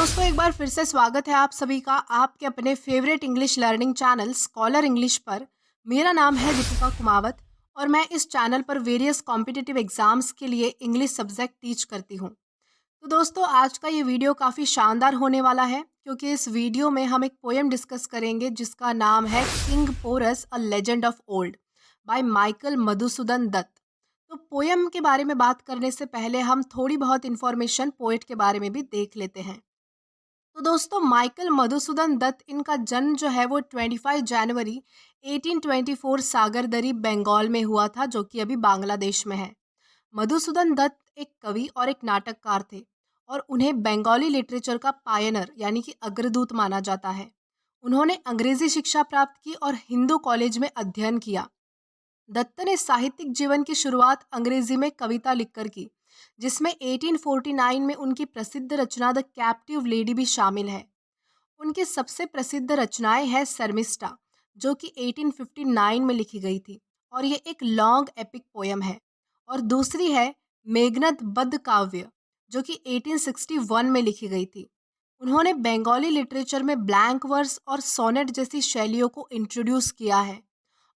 दोस्तों एक बार फिर से स्वागत है आप सभी का आपके अपने favourite English learning channel scholar English पर। मेरा नाम है दीपिका कुमावत और मैं इस चैनल पर वेरियस कॉम्पिटिटिव एग्जाम्स के लिए इंग्लिश सब्जेक्ट टीच करती हूँ। तो दोस्तों आज का ये वीडियो काफ़ी शानदार होने वाला है क्योंकि इस वीडियो में हम एक पोएम डिस्कस करेंगे जिसका नाम है king Porus a legend of old by Michael Madhusudan Dutt. तो पोएम के बारे में बात करने से पहले हम थोड़ी बहुत इन्फॉर्मेशन पोएट के बारे में भी देख लेते हैं। तो दोस्तों माइकल मधुसूदन दत्त इनका जन्म जो है वो 25 जनवरी 1824 सागरदरी बंगाल में हुआ था जो कि अभी बांग्लादेश में है। मधुसूदन दत्त एक कवि और एक नाटककार थे और उन्हें बंगाली लिटरेचर का पायनर यानी कि अग्रदूत माना जाता है। उन्होंने अंग्रेजी शिक्षा प्राप्त की और हिंदू कॉलेज में अध्ययन किया। दत्त ने साहित्यिक जीवन की शुरुआत अंग्रेजी में कविता लिखकर की जिसमें 1849 में उनकी प्रसिद्ध रचना द कैप्टिव लेडी भी शामिल है। उनकी सबसे प्रसिद्ध रचनाएं हैं शर्मिष्ठा जो कि 1859 में लिखी गई थी और ये एक लॉन्ग एपिक पोयम है। और दूसरी है मेघनद बद्ध काव्य जो कि 1861 में लिखी गई थी। उन्होंने बंगाली लिटरेचर में ब्लैंक वर्स और सोनेट जैसी शैलियों को इंट्रोड्यूस किया है।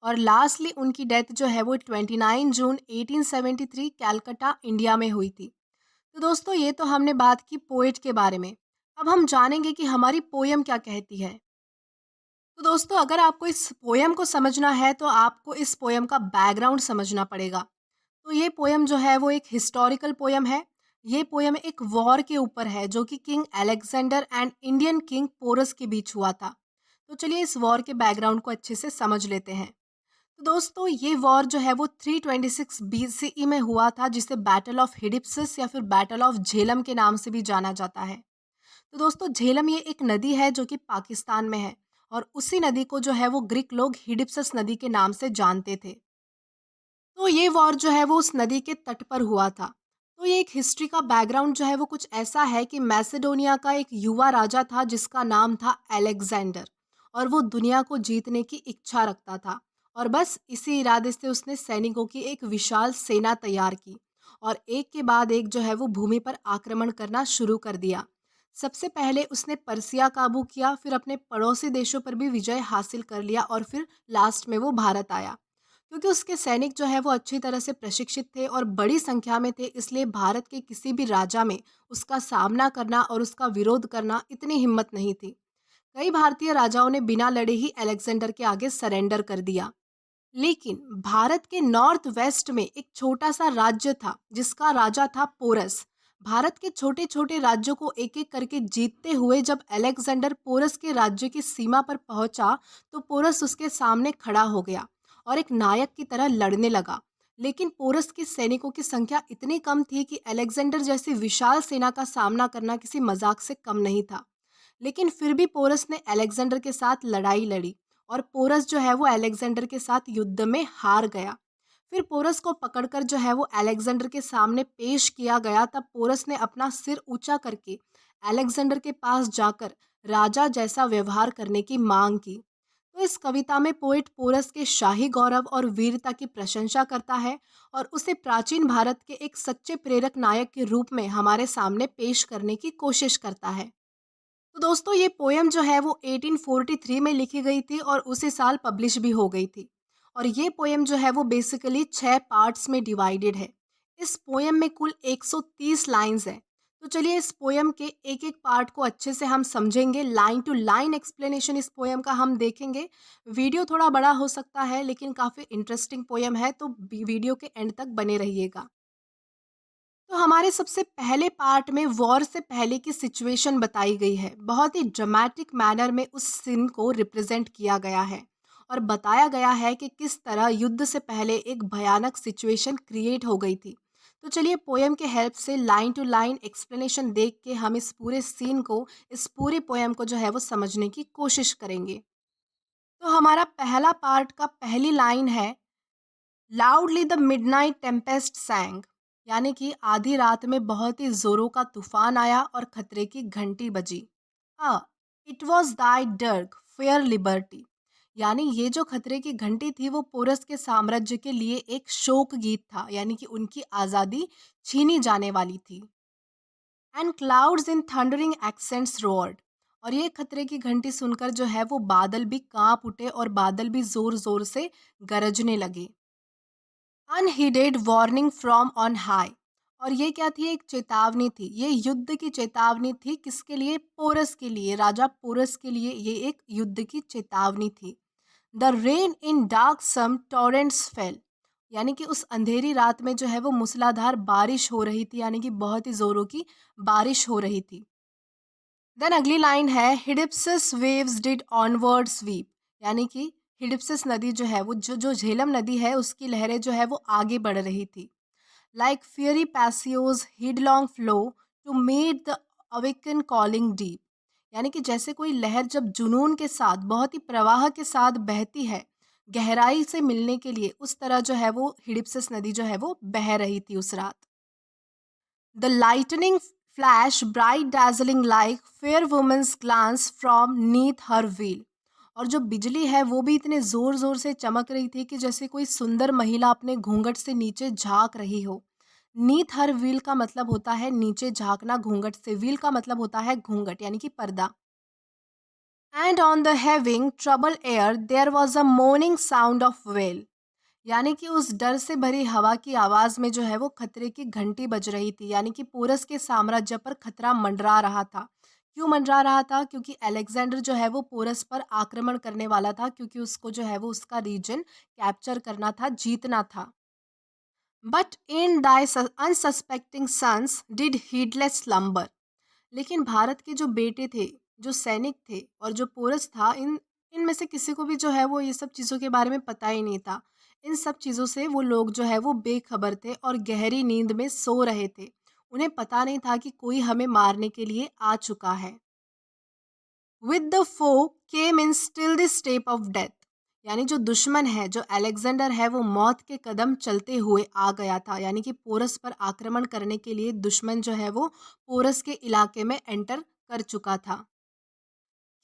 और लास्टली उनकी डेथ जो है वो 29 जून 1873 कैलकाटा इंडिया में हुई थी। तो दोस्तों ये तो हमने बात की पोएट के बारे में। अब हम जानेंगे कि हमारी पोयम क्या कहती है। तो दोस्तों अगर आपको इस पोयम को समझना है तो आपको इस पोयम का बैकग्राउंड समझना पड़ेगा। तो ये पोयम जो है वो एक हिस्टोरिकल पोयम है। ये पोयम एक वॉर के ऊपर है जो कि king Alexander and Indian king Porus के बीच हुआ था। तो चलिए इस वॉर के बैकग्राउंड को अच्छे से समझ लेते हैं। तो दोस्तों ये वॉर जो है वो 326 बीसीई में हुआ था जिसे बैटल ऑफ हिडिप्सिस या फिर बैटल ऑफ झेलम के नाम से भी जाना जाता है। तो दोस्तों झेलम ये एक नदी है जो कि पाकिस्तान में है और उसी नदी को जो है वो ग्रीक लोग हिडिप्सस नदी के नाम से जानते थे। तो ये वॉर जो है वो उस नदी के तट पर हुआ था। तो ये एक हिस्ट्री का बैकग्राउंड जो है वो कुछ ऐसा है कि मैसेडोनिया का एक युवा राजा था जिसका नाम था अलेक्जेंडर और वो दुनिया को जीतने की इच्छा रखता था। और बस इसी इरादे से उसने सैनिकों की एक विशाल सेना तैयार की और एक के बाद एक जो है वो भूमि पर आक्रमण करना शुरू कर दिया। सबसे पहले उसने पर्सिया काबू किया, फिर अपने पड़ोसी देशों पर भी विजय हासिल कर लिया और फिर लास्ट में वो भारत आया। क्योंकि उसके सैनिक जो है वो अच्छी तरह से प्रशिक्षित थे और बड़ी संख्या में थे, इसलिए भारत के किसी भी राजा में उसका सामना करना और उसका विरोध करना इतनी हिम्मत नहीं थी। कई भारतीय राजाओं ने बिना लड़े ही अलेक्जेंडर के आगे सरेंडर कर दिया। लेकिन भारत के नॉर्थ वेस्ट में एक छोटा सा राज्य था जिसका राजा था पोरस। भारत के छोटे छोटे राज्यों को एक एक करके जीतते हुए जब अलेक्जेंडर पोरस के राज्य की सीमा पर पहुंचा तो पोरस उसके सामने खड़ा हो गया और एक नायक की तरह लड़ने लगा। लेकिन पोरस के सैनिकों की संख्या इतनी कम थी कि अलेक्जेंडर जैसी विशाल सेना का सामना करना किसी मजाक से कम नहीं था। लेकिन फिर भी पोरस ने अलेक्जेंडर के साथ लड़ाई लड़ी और पोरस जो है वो अलेक्जेंडर के साथ युद्ध में हार गया। फिर पोरस को पकड़कर जो है वो अलेक्जेंडर के सामने पेश किया गया। तब पोरस ने अपना सिर ऊंचा करके अलेक्जेंडर के पास जाकर राजा जैसा व्यवहार करने की मांग की। तो इस कविता में पोएट पोरस के शाही गौरव और वीरता की प्रशंसा करता है और उसे प्राचीन भारत के एक सच्चे प्रेरक नायक के रूप में हमारे सामने पेश करने की कोशिश करता है। तो दोस्तों ये पोयम जो है वो 1843 में लिखी गई थी और उसी साल पब्लिश भी हो गई थी। और ये पोयम जो है वो बेसिकली 6 पार्ट्स में डिवाइडेड है। इस पोयम में कुल 130 लाइंस हैं। तो चलिए इस पोयम के एक एक पार्ट को अच्छे से हम समझेंगे, लाइन टू लाइन एक्सप्लेनेशन इस पोयम का हम देखेंगे। वीडियो थोड़ा बड़ा हो सकता है लेकिन काफ़ी इंटरेस्टिंग पोयम है, तो वीडियो के एंड तक बने रहिएगा। तो हमारे सबसे पहले पार्ट में वॉर से पहले की सिचुएशन बताई गई है। बहुत ही ड्रामेटिक मैनर में उस सीन को रिप्रेजेंट किया गया है और बताया गया है कि किस तरह युद्ध से पहले एक भयानक सिचुएशन क्रिएट हो गई थी। तो चलिए पोयम के हेल्प से लाइन टू लाइन एक्सप्लेनेशन देख के हम इस पूरे सीन को, इस पूरे पोयम को जो है वो समझने की कोशिश करेंगे। तो हमारा पहला पार्ट का पहली लाइन है, लाउडली द मिडनाइट टेम्पेस्ट सैंग, यानी कि आधी रात में बहुत ही जोरों का तूफान आया और खतरे की घंटी बजी। हाँ, it was thy dirge fair liberty, यानी ये जो खतरे की घंटी थी वो पोरस के साम्राज्य के लिए एक शोक गीत था, यानी कि उनकी आज़ादी छीनी जाने वाली थी। And clouds in thundering accents roared. और ये खतरे की घंटी सुनकर जो है वो बादल भी कांप उठे और बादल भी जोर जोर से गरजने लगे। अनहीडेड वार्निंग फ्रॉम ऑन हाई। और ये क्या थी? एक चेतावनी थी। ये युद्ध की चेतावनी थी। किसके लिए? पोरस के लिए, राजा पोरस के लिए ये एक युद्ध की चेतावनी थी। The rain in darksome torrents fell. यानी कि उस अंधेरी रात में जो है वो मूसलाधार बारिश हो रही थी, यानी कि बहुत ही जोरों की बारिश हो रही थी। देन अगली लाइन है, हिडिप्सिस वेव्स डिड ऑनवर्ड स्वीप। यानी कि हिडिप्सिस नदी जो है वो जो जो झेलम नदी है उसकी लहरें जो है वो आगे बढ़ रही थी। Like fiery passions headlong flow to meet the awaken calling deep. यानी कि जैसे कोई लहर जब जुनून के साथ, बहुत ही प्रवाह के साथ बहती है गहराई से मिलने के लिए, उस तरह जो है वो हिडिप्सिस नदी जो है वो बह रही थी उस रात। The lightning flash bright dazzling like fair woman's glance from neath her veil। और जो बिजली है वो भी इतने जोर जोर से चमक रही थी कि जैसे कोई सुंदर महिला अपने घूंघट से नीचे झांक रही हो। नीथ हर व्हील का मतलब होता है नीचे झांकना घूंघट से, व्हील का मतलब होता है घूंघट यानी कि पर्दा। And on the heaving troubled air there was a mourning sound of wail. यानी कि उस डर से भरी हवा की आवाज में जो है वो खतरे की घंटी बज रही थी, यानी कि पोरस के साम्राज्य पर खतरा मंडरा रहा था। क्यों मंडरा रहा था? क्योंकि अलेक्जेंडर जो है वो पोरस पर आक्रमण करने वाला था, क्योंकि उसको जो है वो उसका रीजन कैप्चर करना था, जीतना था। But in thy unsuspecting sons did heedless slumber. लेकिन भारत के जो बेटे थे, जो सैनिक थे और जो पोरस था, इन इनमें से किसी को भी जो है वो ये सब चीज़ों के बारे में पता ही नहीं था। इन सब चीज़ों से वो लोग जो है वो बेखबर थे और गहरी नींद में सो रहे थे। उन्हें पता नहीं था कि कोई हमें मारने के लिए आ चुका है। With the foe came in still the step of death. यानी जो दुश्मन है, जो अलेक्जेंडर है, वो मौत के कदम चलते हुए आ गया था। यानी कि पोरस पर आक्रमण करने के लिए दुश्मन जो है वो पोरस के इलाके में एंटर कर चुका था।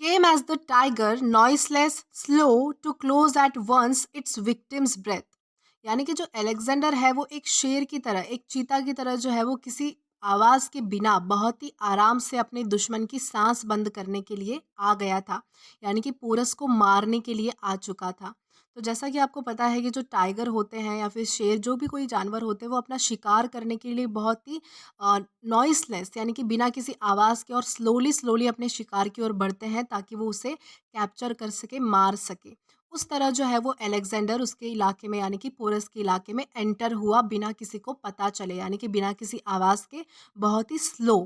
Came as the tiger, noiseless, slow to close at once its victim's breath। यानी कि जो अलेक्जेंडर है वो एक शेर की तरह, एक चीता की तरह जो है वो किसी आवाज के बिना बहुत ही आराम से अपने दुश्मन की सांस बंद करने के लिए आ गया था। यानी कि पोरस को मारने के लिए आ चुका था। तो जैसा कि आपको पता है कि जो टाइगर होते हैं या फिर शेर, जो भी कोई जानवर होते हैं, वो अपना शिकार करने के लिए बहुत ही नॉइसलेस यानी कि बिना किसी आवाज़ के और स्लोली स्लोली अपने शिकार की ओर बढ़ते हैं ताकि वो उसे कैप्चर कर सके, मार सके। उस तरह जो है वो अलेक्जेंडर उसके इलाके में यानी कि पोरस के इलाके में एंटर हुआ बिना किसी को पता चले, यानी कि बिना किसी आवाज़ के, बहुत ही slow.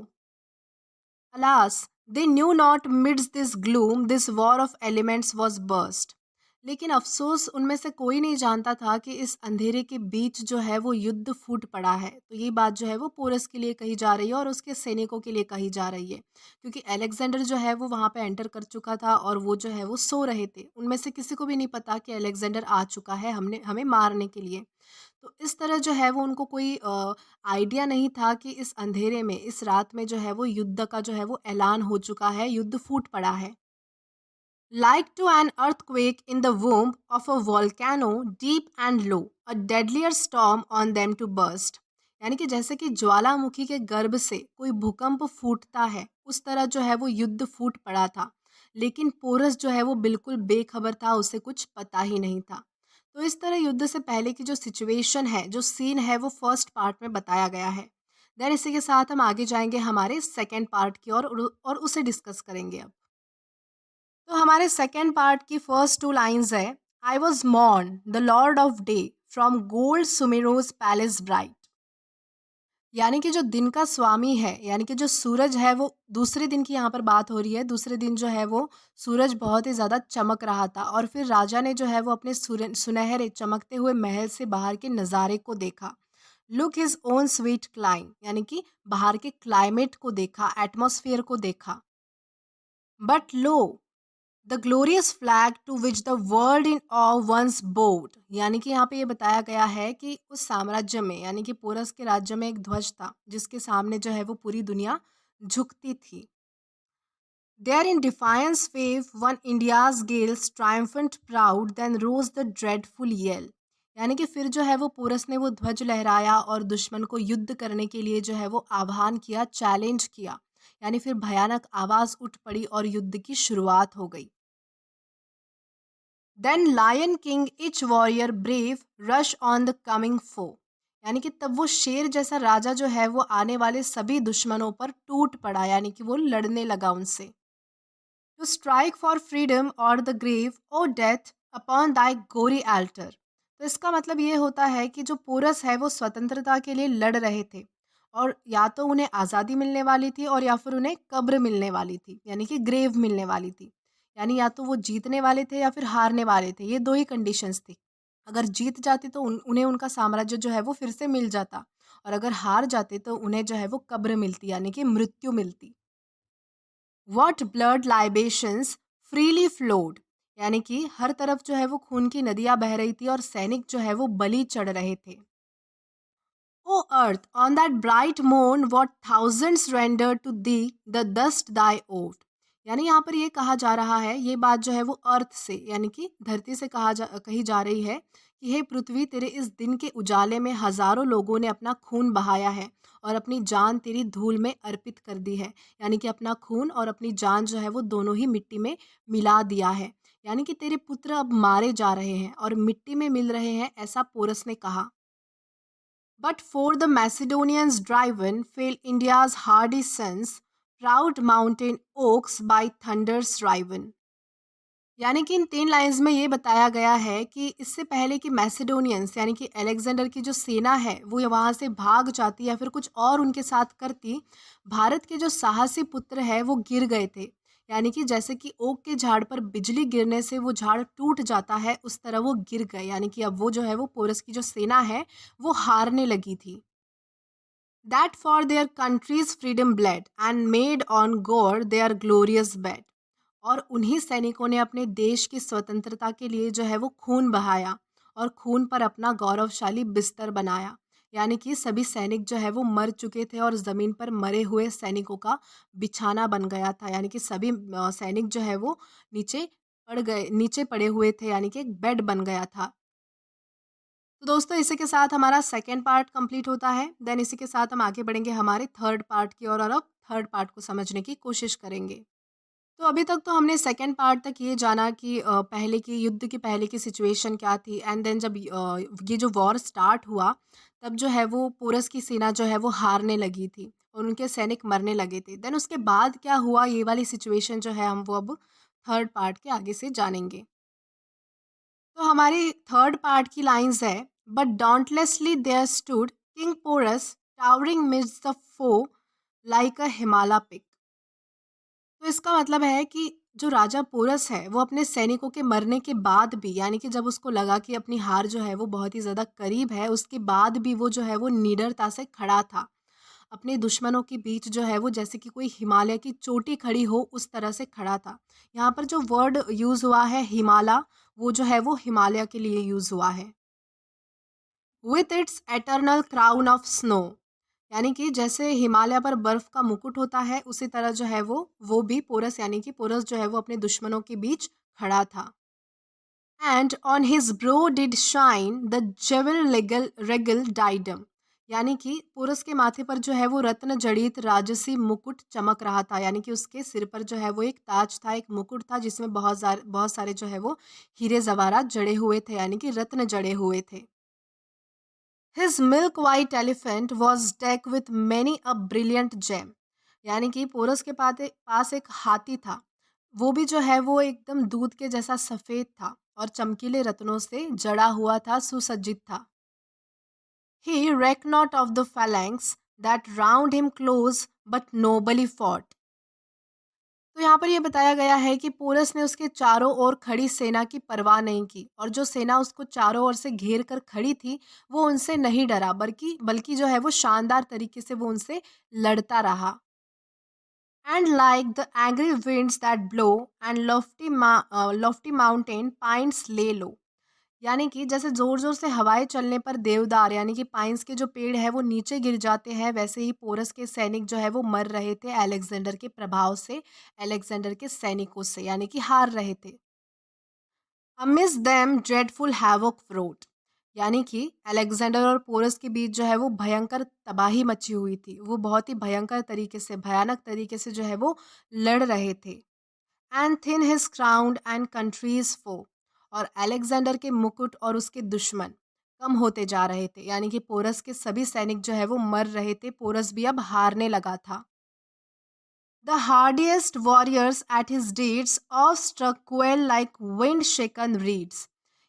Alas, they knew not midst this gloom this war of elements was burst। लेकिन अफसोस उनमें से कोई नहीं जानता था कि इस अंधेरे के बीच जो है वो युद्ध फूट पड़ा है। तो ये बात जो है वो पोरस के लिए कही जा रही है और उसके सैनिकों के लिए कही जा रही है, क्योंकि अलेक्जेंडर जो है वो वहाँ पे एंटर कर चुका था और वो जो है वो सो रहे थे। उनमें से किसी को भी नहीं पता कि अलेक्जेंडर आ चुका है हमने हमें मारने के लिए। तो इस तरह जो है वो उनको कोई आइडिया नहीं था कि इस अंधेरे में, इस रात में जो है वो युद्ध का जो है वो ऐलान हो चुका है, युद्ध फूट पड़ा है। Like to an earthquake in the womb of a volcano deep and low, a deadlier storm on them to burst. यानी कि जैसे कि ज्वालामुखी के गर्भ से कोई भूकंप फूटता है, उस तरह जो है वो युद्ध फूट पड़ा था। लेकिन पोरस जो है वो बिल्कुल बेखबर था, उसे कुछ पता ही नहीं था। तो इस तरह युद्ध से पहले की जो सिचुएशन है, जो सीन है, वो फर्स्ट पार्ट में बताया गया है। देन इसी के साथ हम आगे जाएंगे हमारे सेकेंड पार्ट की ओर और उसे डिस्कस करेंगे अब। तो हमारे सेकेंड पार्ट की फर्स्ट टू लाइंस है, I was morn the lord of day from gold Sumeru's palace bright. यानी कि जो दिन का स्वामी है, यानी कि जो सूरज है, वो दूसरे दिन की यहाँ पर बात हो रही है। दूसरे दिन जो है वो सूरज बहुत ही ज़्यादा चमक रहा था और फिर राजा ने जो है वो अपने सुनहरे चमकते हुए महल से बाहर के नज़ारे को देखा। Look his own sweet climb, यानी कि बाहर के क्लाइमेट को देखा, एटमॉस्फेयर को देखा। But lo the glorious flag to which the world in awe once bowed. यानी कि यहाँ पे ये बताया गया है कि उस साम्राज्य में, यानी कि पोरस के राज्य में एक ध्वज था जिसके सामने जो है वो पूरी दुनिया झुकती थी। There in defiance wave on India's gales triumphant proud then rose the dreadful yell. यानी कि फिर जो है वो पोरस ने वो ध्वज लहराया और दुश्मन को युद्ध करने के लिए जो है वो आह्वान किया, चैलेंज किया। यानी फिर भयानक आवाज़ उठ पड़ी और युद्ध की शुरुआत हो गई। Then lion king each warrior brave rush on the coming foe. यानी कि तब वो शेर जैसा राजा जो है वो आने वाले सभी दुश्मनों पर टूट पड़ा, यानी कि वो लड़ने लगा उनसे। To strike for freedom or the grave o' death upon thy gory altar. तो इसका मतलब ये होता है कि जो पोरस है वो स्वतंत्रता के लिए लड़ रहे थे, और या तो उन्हें आज़ादी मिलने वाली थी और या फिर उन्हें कब्र मिलने वाली थी, यानी कि ग्रेव मिलने वाली थी। यानी या तो वो जीतने वाले थे या फिर हारने वाले थे, ये दो ही कंडीशंस थी। अगर जीत जाते तो उन्हें उनका साम्राज्य जो है वो फिर से मिल जाता, और अगर हार जाते तो उन्हें जो है वो कब्र मिलती, यानी कि मृत्यु मिलती। What blood libations freely flowed. यानी कि हर तरफ जो है वो खून की नदियां बह रही थी और सैनिक जो है वो बलि चढ़ रहे थे। O earth, on that bright morn, what thousands rendered to thee the dust thy owed। यानी यहाँ पर ये कहा जा रहा है, ये बात जो है वो अर्थ से यानी कि धरती से कही जा रही है कि हे पृथ्वी, तेरे इस दिन के उजाले में हजारों लोगों ने अपना खून बहाया है और अपनी जान तेरी धूल में अर्पित कर दी है। यानी कि अपना खून और अपनी जान जो है वो दोनों ही मिट्टी में मिला दिया है। यानी कि तेरे पुत्र अब मारे जा रहे हैं और मिट्टी में मिल रहे हैं, ऐसा पोरस ने कहा। But for the Macedonians driven, fell India's hardy sons, proud mountain oaks by thunders riven। यानी कि इन 3 लाइन्स में ये बताया गया है कि इससे पहले कि मैसेडोनियंस यानी कि अलेक्जेंडर की जो सेना है वो ये वहाँ से भाग जाती या फिर कुछ और उनके साथ करती, भारत के जो साहसी पुत्र है वो गिर गए थे। यानी कि जैसे कि ओक के झाड़ पर बिजली गिरने से वो झाड़ टूट जाता है, उस तरह वो गिर गए। यानी कि अब वो जो है वो पोरस की जो सेना है वो हारने लगी थी। That for their country's freedom bled and made on gore their glorious bed। और उन्हीं सैनिकों ने अपने देश की स्वतंत्रता के लिए जो है वो खून बहाया और खून पर अपना गौरवशाली बिस्तर बनाया। यानी कि सभी सैनिक जो है वो मर चुके थे और ज़मीन पर मरे हुए सैनिकों का बिछाना बन गया था। यानी कि सभी सैनिक जो है वो नीचे पड़े हुए थे, यानी कि एक बेड बन गया था। तो दोस्तों, इसी के साथ हमारा सेकंड पार्ट कंप्लीट होता है। देन इसी के साथ हम आगे बढ़ेंगे हमारे थर्ड पार्ट की ओर और अब थर्ड पार्ट को समझने की कोशिश करेंगे। तो अभी तक तो हमने सेकंड पार्ट तक ये जाना कि पहले की युद्ध की पहले की सिचुएशन क्या थी, एंड देन जब ये जो वॉर स्टार्ट हुआ तब जो है वो पोरस की सेना जो है वो हारने लगी थी और उनके सैनिक मरने लगे थे। देन उसके बाद क्या हुआ, ये वाली सिचुएशन जो है हम वो अब थर्ड पार्ट के आगे से जानेंगे। तो हमारी थर्ड पार्ट की लाइंस है, but dauntlessly there stood King Porus towering midst the foe like a Himala peak। तो इसका मतलब है कि जो राजा पोरस है वो अपने सैनिकों के मरने के बाद भी, यानी कि जब उसको लगा कि अपनी हार जो है वो बहुत ही ज़्यादा करीब है, उसके बाद भी वो जो है वो निडरता से खड़ा था। अपने दुश्मनों के बीच जो है वो जैसे कि कोई हिमालय की चोटी खड़ी हो उस तरह से खड़ा था। यहाँ पर जो वर्ड यूज़ हुआ है हिमालय, वो जो है वो हिमालय के लिए यूज़ हुआ है। With its eternal crown of snow. यानी कि जैसे हिमालय पर बर्फ का मुकुट होता है, उसी तरह जो है वो भी पोरस, यानी कि पोरस जो है वो अपने दुश्मनों के बीच खड़ा था। And on his brow did shine the jewel regal diadem. यानी कि पोरस के माथे पर जो है वो रत्न जड़ित राजसी मुकुट चमक रहा था। यानी कि उसके सिर पर जो है वो एक ताज था, एक मुकुट था जिसमें बहुत सारे जो है वो हीरे जवाहरात जड़े हुए थे, यानी कि रत्न जड़े हुए थे। His milk white elephant was deck with many a brilliant gem. यानी कि पोरस के पास एक हाथी था, वो भी जो है वो एकदम दूध के जैसा सफ़ेद था और चमकीले रत्नों से जड़ा हुआ था, सुसज्जित था। He recked not of the phalanx that round him close but nobly fought. तो यहाँ पर ये बताया गया है कि पोरस ने उसके चारों ओर खड़ी सेना की परवाह नहीं की, और जो सेना उसको चारों ओर से घेर कर खड़ी थी वो उनसे नहीं डरा, बल्कि बल्कि जो है वो शानदार तरीके से वो उनसे लड़ता रहा। And like the angry winds that blow and lofty mountain pines ले लो। यानी कि जैसे जोर जोर से हवाएं चलने पर देवदार यानी कि पाइन्स के जो पेड़ है वो नीचे गिर जाते हैं, वैसे ही पोरस के सैनिक जो है वो मर रहे थे अलेक्जेंडर के प्रभाव से, अलेक्जेंडर के सैनिकों से, यानी कि हार रहे थे। Amidst them dreadful havoc wrought। यानी कि अलेक्जेंडर और पोरस के बीच जो है वो भयंकर तबाही मची हुई थी। वो बहुत ही भयंकर तरीके से, भयानक तरीके से जो है वो लड़ रहे थे। And thin his crown and country's foe, और अलेक्जेंडर के मुकुट और उसके दुश्मन कम होते जा रहे थे। यानी कि पोरस के सभी सैनिक जो है वो मर रहे थे। पोरस भी अब हारने लगा था। The hardiest warriors at his dates of struck quail like wind shaken reeds.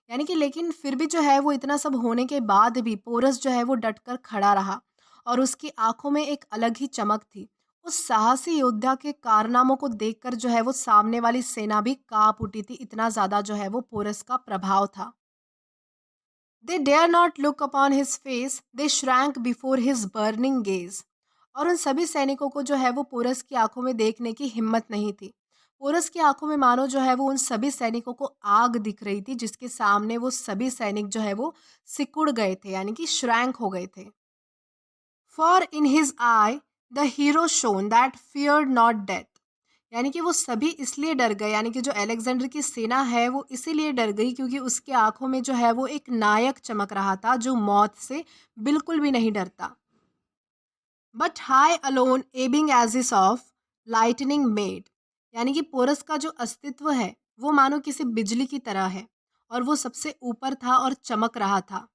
यानी कि लेकिन फिर भी जो है वो इतना सब होने के बाद भी पोरस जो है वो डटकर खड़ा रहा, और उसकी आंखों में एक अलग ही चमक थी। उस साहसी योद्धा के कारनामों को देखकर जो है वो सामने वाली सेना भी कांप उठी थी। इतना ज्यादा जो है वो पोरस का प्रभाव था। They dare not look upon his face, they shrank before his burning gaze. और उन सभी सैनिकों को जो है वो पोरस की आंखों में देखने की हिम्मत नहीं थी। पोरस की आंखों में मानो जो है वो उन सभी सैनिकों को आग दिख रही थी, जिसके सामने वो सभी सैनिक जो है वो सिकुड़ गए थे, यानी कि श्रैंक हो गए थे। For in his I the hero shown that feared not death. यानी कि वो सभी इसलिए डर गए, यानी कि जो अलेक्जेंडर की सेना है वो इसीलिए डर गई क्योंकि उसके आंखों में जो है वो एक नायक चमक रहा था जो मौत से बिल्कुल भी नहीं डरता। But high alone ebbing aegis of lightning made. यानी कि पोरस का जो अस्तित्व है वो मानो किसी बिजली की तरह है, और वो सबसे ऊपर था और चमक रहा था।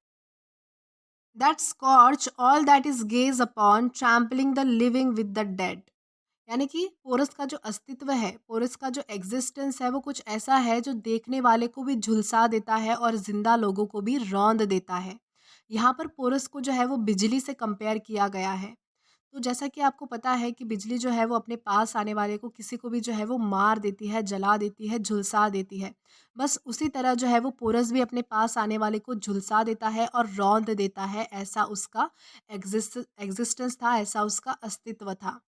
That scorch all that is gauge upon trampling the living with the dead. यानी कि पोरस का जो अस्तित्व है, पोरस का जो एग्जिस्टेंस है वो कुछ ऐसा है जो देखने वाले को भी झुलसा देता है और जिंदा लोगों को भी रौंद देता है। यहाँ पर पोरस को जो है वो बिजली से कंपेयर किया गया है। तो जैसा कि आपको पता है कि बिजली जो है वो अपने पास आने वाले को, किसी को भी जो है वो मार देती है, जला देती है, झुलसा देती है। बस उसी तरह जो है वो पोरस भी अपने पास आने वाले को झुलसा देता है और रौंद देता है। ऐसा उसका एग्जिस्टेंस था, ऐसा उसका अस्तित्व था।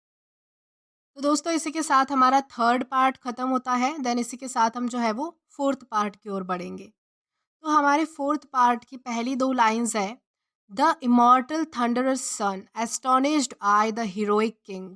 तो दोस्तों इसी के साथ हमारा थर्ड पार्ट खत्म होता है। देन इसी के साथ हम जो है वो फोर्थ पार्ट की ओर बढ़ेंगे। तो हमारे फोर्थ पार्ट की पहली दो लाइंस है, the immortal thunderous son astonished eye the heroic king.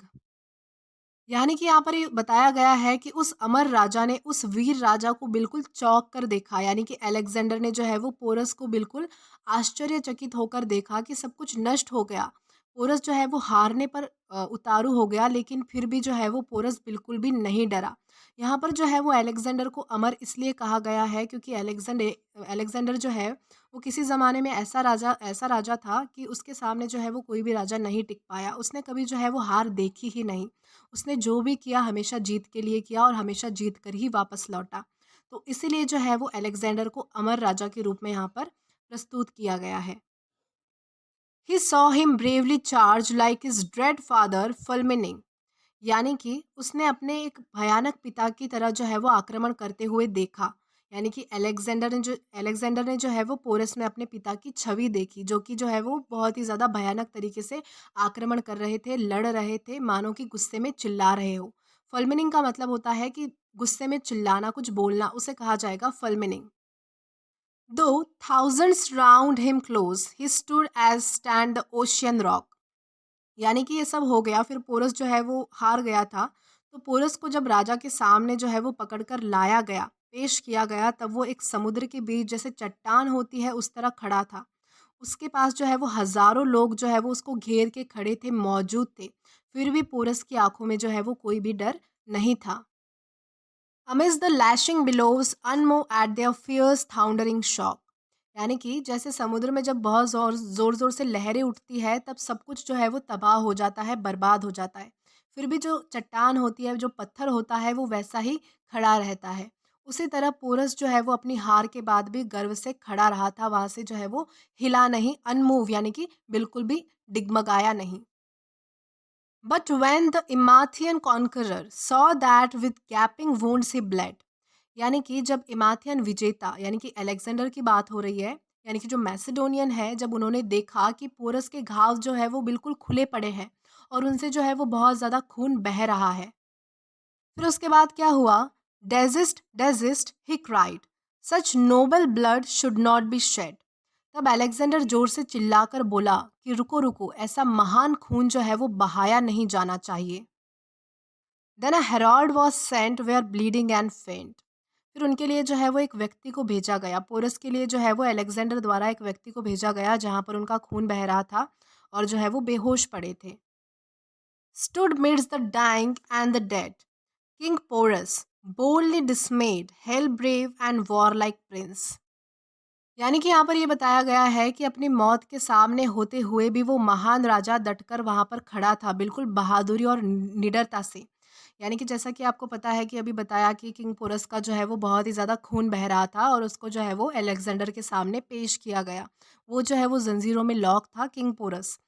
यानी कि यहाँ पर ये बताया गया है कि उस अमर राजा ने उस वीर राजा को बिल्कुल चौंक कर देखा। यानी कि अलेक्जेंडर ने जो है वो पोरस को बिल्कुल आश्चर्यचकित होकर देखा कि सब कुछ नष्ट हो गया। पोरस जो है वो हारने पर उतारू हो गया, लेकिन फिर भी जो है वो पोरस बिल्कुल भी नहीं डरा। यहाँ पर जो है वो अलेक्जेंडर को अमर इसलिए कहा गया है क्योंकि अलेक्जेंडर अलेक्जेंडर जो है वो किसी ज़माने में ऐसा राजा था कि उसके सामने जो है वो कोई भी राजा नहीं टिक पाया। उसने कभी जो है वो हार देखी ही नहीं। उसने जो भी किया हमेशा जीत के लिए किया और हमेशा जीत कर ही वापस लौटा। तो इसीलिए जो है वो अलेक्जेंडर को अमर राजा के रूप में यहाँ पर प्रस्तुत किया गया है। He saw him bravely charge like his dread father fulmining. यानी कि उसने अपने एक भयानक पिता की तरह जो है वो आक्रमण करते हुए देखा। यानी कि अलेक्जेंडर ने जो है वो पोरस में अपने पिता की छवि देखी, जो कि जो है वो बहुत ही ज़्यादा भयानक तरीके से आक्रमण कर रहे थे, लड़ रहे थे, मानो कि गुस्से में चिल्ला रहे हो। फुलमिनिंग का मतलब होता है कि गुस्से में चिल्लाना, कुछ बोलना, उसे कहा जाएगा fulmining. Though thousands round him close he stood as stand the ocean rock. यानी कि ये सब हो गया, फिर पोरस जो है वो हार गया था। तो पोरस को जब राजा के सामने जो है वो पकड़कर लाया गया, पेश किया गया, तब वो एक समुद्र के बीच जैसे चट्टान होती है उस तरह खड़ा था। उसके पास जो है वो हजारों लोग जो है वो उसको घेर के खड़े थे, मौजूद थे। फिर भी पोरस की आंखों में जो है वो कोई भी डर नहीं था। Amidst the lashing billows unmoved at their fierce thundering shock. यानी कि जैसे समुद्र में जब बहुत जोर जोर से लहरें उठती है, तब सब कुछ जो है वो तबाह हो जाता है, बर्बाद हो जाता है। फिर भी जो चट्टान होती है, जो पत्थर होता है, वो वैसा ही खड़ा रहता है। उसी तरह पोरस जो है वो अपनी हार के बाद भी गर्व से खड़ा रहा था, वहां से जो है वो हिला नहीं, अनमूव, यानी कि बिल्कुल भी डिगमगाया नहीं। But when the Imathian conqueror saw that with gaping wounds he bled। यानी कि जब इमाथियन विजेता, यानी कि अलेक्जेंडर की बात हो रही है, यानी कि जो मैसेडोनियन है, जब उन्होंने देखा कि पोरस के घाव जो है वो बिल्कुल खुले पड़े हैं और उनसे जो है वो बहुत ज़्यादा खून बह रहा है, फिर उसके बाद क्या हुआ? Desist desist he cried, such noble blood should not be shed. तब अलेक्जेंडर जोर से चिल्लाकर बोला कि रुको रुको, ऐसा महान खून जो है वो बहाया नहीं जाना चाहिए। Then a herald was sent where bleeding and faint. फिर उनके लिए जो है वो एक व्यक्ति को भेजा गया, पोरस के लिए जो है वो अलेक्जेंडर द्वारा एक व्यक्ति को भेजा गया जहाँ पर उनका खून बह रहा था और जो है वो बेहोश पड़े थे। Stood midst the dying and the dead, King Porus, boldly dismayed, hell brave and warlike prince। यानी कि यहाँ पर ये बताया गया है कि अपनी मौत के सामने होते हुए भी वो महान राजा डटकर वहाँ पर खड़ा था, बिल्कुल बहादुरी और निडरता से। यानी कि जैसा कि आपको पता है कि अभी बताया कि किंग पोरस का जो है वो बहुत ही ज़्यादा खून बह रहा था और उसको जो है वो अलेक्जेंडर के सामने पेश किया गया। वो जो है वो ज़ंजीरों में लॉक था, किंग पोरस।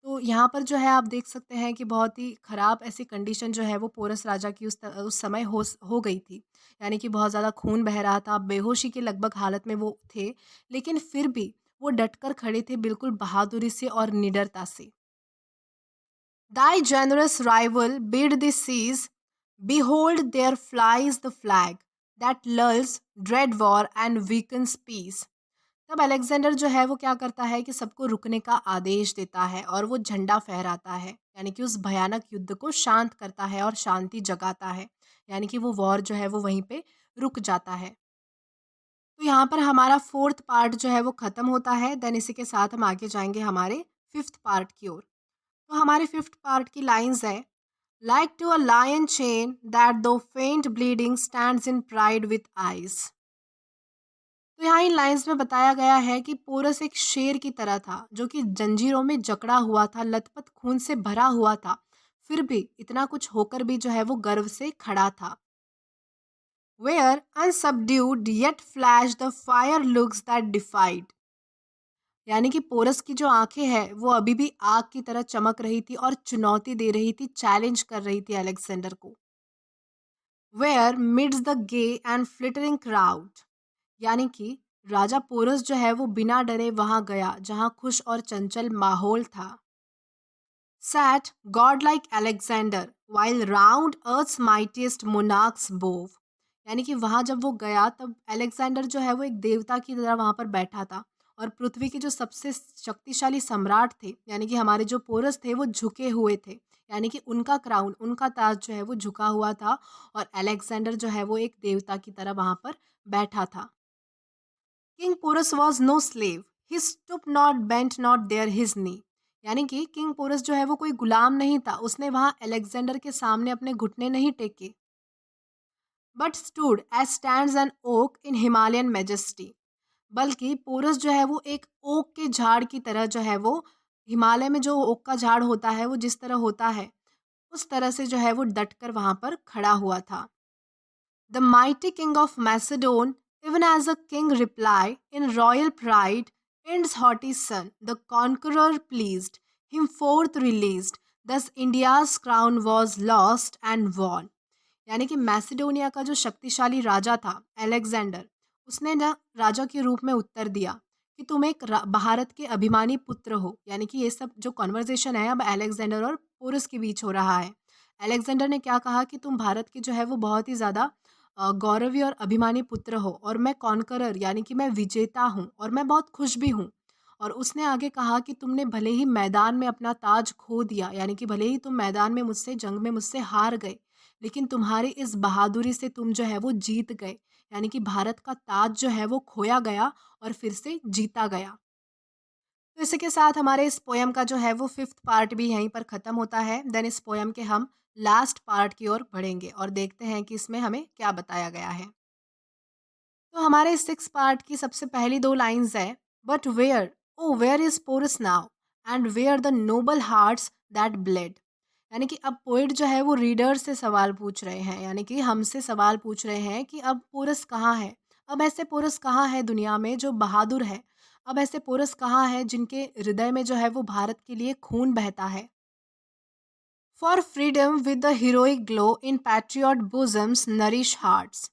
तो यहाँ पर जो है आप देख सकते हैं कि बहुत ही ख़राब ऐसी कंडीशन जो है वो पोरस राजा की उस समय हो गई थी। यानी कि बहुत ज़्यादा खून बह रहा था, बेहोशी के लगभग हालत में वो थे, लेकिन फिर भी वो डटकर खड़े थे बिल्कुल बहादुरी से और निडरता से। Thy generous rival bid the seas, behold there flies the flag that lulls dread war and weakens peace। तब अलेक्जेंडर जो है वो क्या करता है कि सबको रुकने का आदेश देता है और वो झंडा फहराता है, यानी कि उस भयानक युद्ध को शांत करता है और शांति जगाता है। यानी कि वो वॉर जो है वो वहीं पे रुक जाता है। तो यहाँ पर हमारा 4th पार्ट जो है वो ख़त्म होता है। देन इसी के साथ हम आगे जाएँगे हमारे 5th पार्ट की ओर। तो हमारे 5th पार्ट की लाइन्स है, like to a lion chain that though faint bleeding stands in pride with eyes. तो यहाँ इन लाइन्स में बताया गया है कि पोरस एक शेर की तरह था, जो कि जंजीरों में जकड़ा हुआ था, लथपथ खून से भरा हुआ था। फिर भी इतना कुछ होकर भी जो है वो गर्व से खड़ा था। Where unsubdued yet flashed the fire looks that defied। यानी कि पोरस की जो आंखें हैं वो अभी भी आग की तरह चमक रही थी और चुनौती दे रही थी, चैलेंज कर रही थी अलेक्जेंडर को। Where midst the gay and flittering crowd. यानी कि राजा पोरस जो है वो बिना डरे वहां गया जहां खुश और चंचल माहौल था। Sat godlike Alexander while round earth's mightiest monarchs bove। यानी कि वहां जब वो गया तब अलेक्जेंडर जो है वो एक देवता की तरह वहां पर बैठा था और पृथ्वी के जो सबसे शक्तिशाली सम्राट थे यानी कि हमारे जो पोरस थे वो झुके हुए थे। यानी कि उनका क्राउन, उनका ताज जो है वो झुका हुआ था और अलेक्जेंडर जो है वो एक देवता की तरह वहां पर बैठा था। King Porus was no slave, he stoop not bent not there his knee. यानी कि किंग पोरस जो है वो कोई गुलाम नहीं था, उसने वहां अलेक्जेंडर के सामने अपने घुटने नहीं टेके। But stood as stands an oak in Himalayan majesty. बल्कि पोरस जो है वो एक ओक के झाड़ की तरह जो है वो, हिमालय में जो ओक का झाड़ होता है वो जिस तरह होता है उस तरह से जो है वो डटकर वहां पर खड़ा हुआ था। The mighty king of Macedon, even as a king reply, in royal pride, ends haughty son, the conqueror pleased, him forth released, thus India's crown was lost and won। यानी कि मैसिडोनिया का जो शक्तिशाली राजा था अलेक्जेंडर, उसने ना राजा के रूप में उत्तर दिया कि तुम एक भारत के अभिमानी पुत्र हो। यानी कि ये सब जो कॉन्वर्जेशन है अब अलेक्जेंडर और पोरस के बीच हो रहा है। अलेक्जेंडर ने क्या कहा कि तुम भारत के जो है वो बहुत ही ज़्यादा गौरवी और अभिमानी पुत्र हो और मैं कॉन्करर यानी कि मैं विजेता हूँ और मैं बहुत खुश भी हूँ। और उसने आगे कहा कि तुमने भले ही मैदान में अपना ताज खो दिया, यानी कि भले ही तुम मैदान में मुझसे जंग में मुझसे हार गए, लेकिन तुम्हारी इस बहादुरी से तुम जो है वो जीत गए। यानी कि भारत का ताज जो है वो खोया गया और फिर से जीता गया। तो इसी के साथ हमारे इस पोयम का जो है वो 5th पार्ट भी यहीं पर ख़त्म होता है। देन इस पोयम के हम लास्ट पार्ट की ओर बढ़ेंगे और देखते हैं कि इसमें हमें क्या बताया गया है। तो हमारे 6 पार्ट की सबसे पहली 2 लाइन्स है, but where, o where is Porus now and where the noble hearts that bled. यानी कि अब पोएट जो है वो रीडर से सवाल पूछ रहे हैं, यानी कि हमसे सवाल पूछ रहे हैं कि अब पोरस कहाँ है? अब ऐसे पोरस कहाँ है दुनिया में जो बहादुर है? अब ऐसे पोरस कहाँ है जिनके हृदय में जो है वो भारत के लिए खून बहता है? For freedom with the heroic glow in patriot bosoms nourish hearts.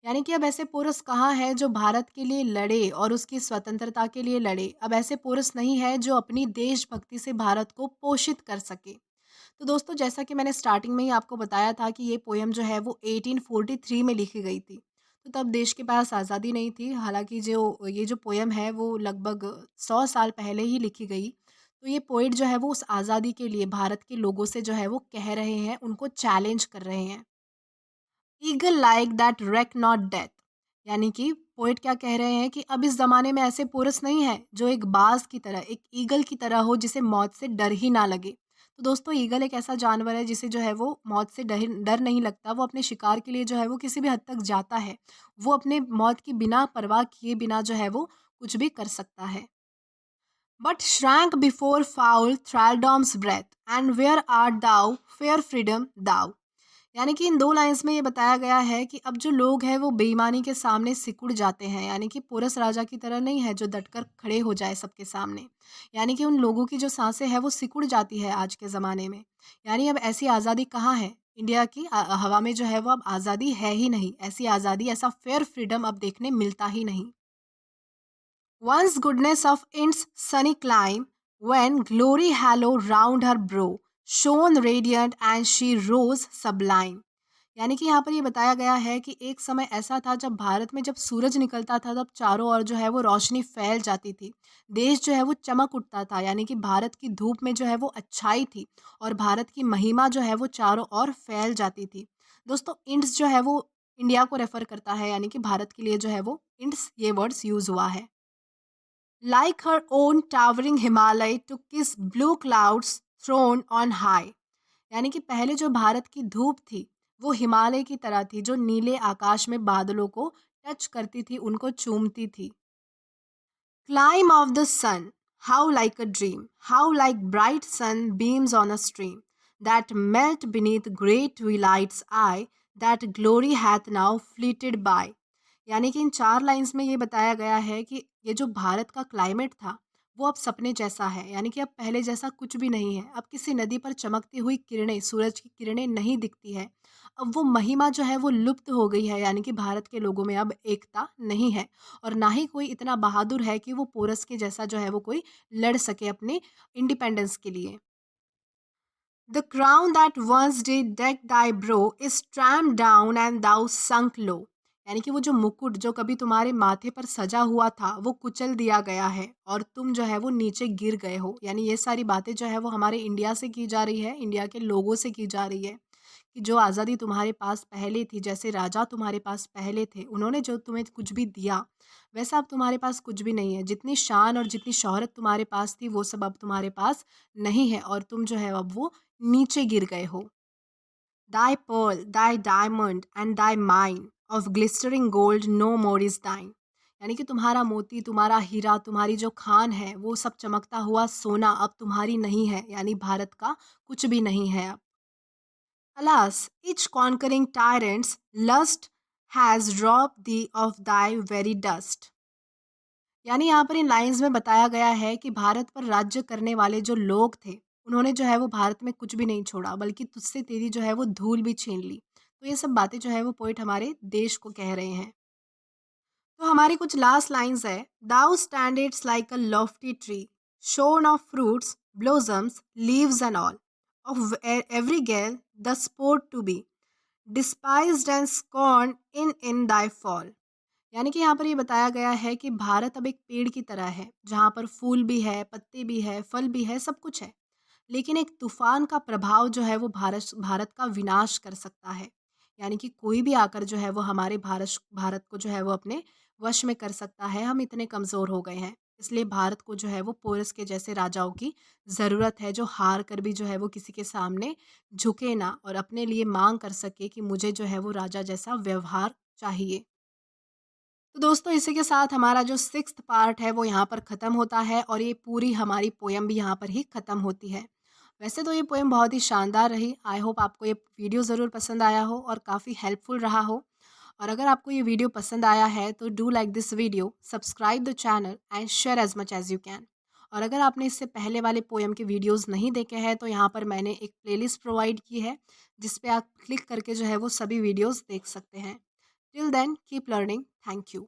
यानी कि अब ऐसे पुरुष कहाँ है जो भारत के लिए लड़े और उसकी स्वतंत्रता के लिए लड़े। अब ऐसे पुरुष नहीं है जो अपनी देशभक्ति से भारत को पोषित कर सके। तो दोस्तों, जैसा कि मैंने स्टार्टिंग में ही आपको बताया था कि ये पोएम जो है वो 1843 में लिखी गई थी। तो तब देश के पास आज़ादी नहीं थी। हालाँकि जो ये जो पोएम है वो लगभग 100 साल पहले ही लिखी गई। तो ये पोएट जो है वो उस आज़ादी के लिए भारत के लोगों से जो है वो कह रहे हैं, उनको चैलेंज कर रहे हैं। Eagle like that reck not death, यानी कि पोएट क्या कह रहे हैं कि अब इस ज़माने में ऐसे पुरुष नहीं है जो एक बाज़ की तरह, एक ईगल की तरह हो जिसे मौत से डर ही ना लगे। तो दोस्तों ईगल एक ऐसा जानवर है जिसे जो है वो मौत से डर नहीं लगता। वो अपने शिकार के लिए जो है वो किसी भी हद तक जाता है। वो अपने मौत की बिना परवाह किए बिना जो है वो कुछ भी कर सकता है। But shrank before foul thraldom's breath, and where art thou, fair freedom, thou? यानी कि इन दो लाइन्स में ये बताया गया है कि अब जो लोग हैं वो बेईमानी के सामने सिकुड़ जाते हैं। यानी कि पोरस राजा की तरह नहीं है जो डटकर खड़े हो जाए सबके सामने। यानी कि उन लोगों की जो सांसें हैं वो सिकुड़ जाती है आज के ज़माने में। यानी अब ऐसी आज़ादी कहाँ है? इंडिया की हवा में जो है वो अब आज़ादी है ही नहीं। ऐसी आज़ादी, ऐसा फेयर फ्रीडम अब देखने मिलता ही नहीं। Once goodness of its sunny clime, when glory halo round her brow, shone radiant and she rose sublime. यानी कि यहाँ पर ये बताया गया है कि एक समय ऐसा था जब भारत में जब सूरज निकलता था तब चारों ओर जो है वो रोशनी फैल जाती थी। देश जो है वो चमक उठता था। यानी कि भारत की धूप में जो है वो अच्छाई थी और भारत की महिमा जो है वो चारों ओर फैल जाती थी। दोस्तों इंड्स जो है वो इंडिया को रेफर करता है। यानी कि भारत के लिए जो है वो इंड्स ये वर्ड्स यूज हुआ है। Like her own towering Himalaya to kiss blue clouds thrown on high. यानी कि पहले जो भारत की धूप थी वो हिमालय की तरह थी जो नीले आकाश में बादलों को टच करती थी, उनको चूमती थी। Climb of the sun, how like a dream, how like bright sun beams on a stream that melt beneath great twilight's eye, that glory hath now fleeted by. यानी कि इन 4 लाइन्स में ये बताया गया है कि ये जो भारत का क्लाइमेट था, वो अब सपने जैसा है। यानी कि अब पहले जैसा कुछ भी नहीं है। अब किसी नदी पर चमकती हुई किरणें, सूरज की किरणें नहीं दिखती है। अब वो महिमा जो है वो लुप्त हो गई है। यानी कि भारत के लोगों में अब एकता नहीं है और ना ही कोई इतना बहादुर है कि वो पोरस के जैसा जो है वो कोई लड़ सके अपने इंडिपेंडेंस के लिए। The crown that once did deck thy brow is trampled down and thou sunk low. यानी कि वो जो मुकुट जो कभी तुम्हारे माथे पर सजा हुआ था वो कुचल दिया गया है और तुम जो है वो नीचे गिर गए हो। यानी ये सारी बातें जो है वो हमारे इंडिया से की जा रही है, इंडिया के लोगों से की जा रही है कि जो आज़ादी तुम्हारे पास पहले थी, जैसे राजा तुम्हारे पास पहले थे, उन्होंने जो तुम्हें कुछ भी दिया, वैसा अब तुम्हारे पास कुछ भी नहीं है। जितनी शान और जितनी शोहरत तुम्हारे पास थी, वो सब अब तुम्हारे पास नहीं है और तुम जो है अब वो नीचे गिर गए हो। Thy pearl, thy diamond and thy mine of glistering gold no more is thine. यानी कि तुम्हारा मोती, तुम्हारा हीरा, तुम्हारी जो खान है, वो सब चमकता हुआ सोना अब तुम्हारी नहीं है। यानी भारत का कुछ भी नहीं है अब। Alas, each conquering tyrant's lust has robbed thee of thy very dust. यानी यहाँ पर इन लाइन्स में बताया गया है कि भारत पर राज्य करने वाले जो लोग थे, उन्होंने जो है वो भारत में कुछ भी नहीं छोड़ा, बल्कि तुझसे तेरी जो है वो धूल भी छीन ली। तो ये सब बातें जो है वो पोएट हमारे देश को कह रहे हैं। तो हमारी कुछ लास्ट लाइन्स है। Thou standards like a lofty tree, shorn of fruits, blossoms, leaves and all, of every gale the sport to be, despised and scorn in thy fall. यानी कि यहाँ पर ये बताया गया है कि भारत अब एक पेड़ की तरह है जहाँ पर फूल भी है, पत्ते भी है, फल भी है, सब कुछ है। लेकिन एक तूफान का प्रभाव जो है वो भारत भारत का विनाश कर सकता है। यानी कि कोई भी आकर जो है वो हमारे भारत भारत को जो है वो अपने वश में कर सकता है। हम इतने कमज़ोर हो गए हैं। इसलिए भारत को जो है वो पोरस के जैसे राजाओं की ज़रूरत है जो हार कर भी जो है वो किसी के सामने झुके ना और अपने लिए मांग कर सके कि मुझे जो है वो राजा जैसा व्यवहार चाहिए। तो दोस्तों इसी के साथ हमारा जो 6th पार्ट है वो यहाँ पर ख़त्म होता है और ये पूरी हमारी पोएम भी यहाँ पर ही ख़त्म होती है। वैसे तो ये पोएम बहुत ही शानदार रही। आई होप आपको ये वीडियो ज़रूर पसंद आया हो और काफ़ी हेल्पफुल रहा हो। और अगर आपको ये वीडियो पसंद आया है तो do like this video, subscribe the channel and share as much as you can. और अगर आपने इससे पहले वाले पोएम के वीडियोज़ नहीं देखे हैं तो यहाँ पर मैंने एक प्लेलिस्ट प्रोवाइड की है जिस पे आप क्लिक करके जो है वो सभी वीडियोज़ देख सकते हैं। Till then keep learning. Thank you.